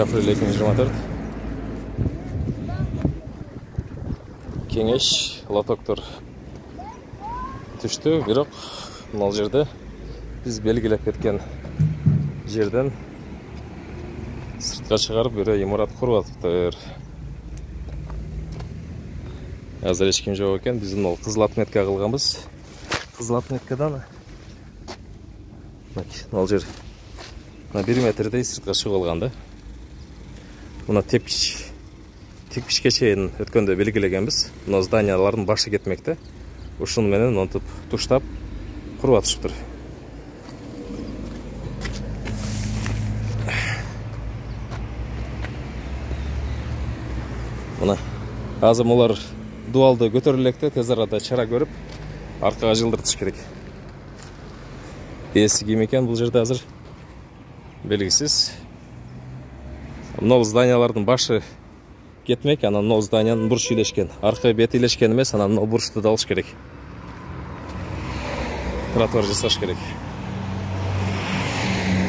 апрель 2024. Кеңеш лотоктор түштү, бирок мына жерде биз белгилеп кеткен жерден сыртка чыгарып бирөө имарат куруп атыптыр. Азыр эч ким жок экен. Биз мына кызыл отметка кылганбыз. Кызыл отметкадан мына жер 1 метрдей сыртка чыгып алган да. Мына тепкичке чейин өткөндө белгилегенбиз. Мына зданиялардын башы кетмекте. Ушуну менен монтуп туштап куруп атышыптыр. Мына азыр булар дуалды көтөрүлекте, тез арада чара көрүп аркага жылдыртыш керек. Ээси ким экен бул жерде азыр белгисиз. Мына зданиялардын башы кетмек, анан мына зданиянын бурчу илешкен. Аркы бети илешкен эмес, анан мына бурчту да алыш керек. Тротуар жасаш керек.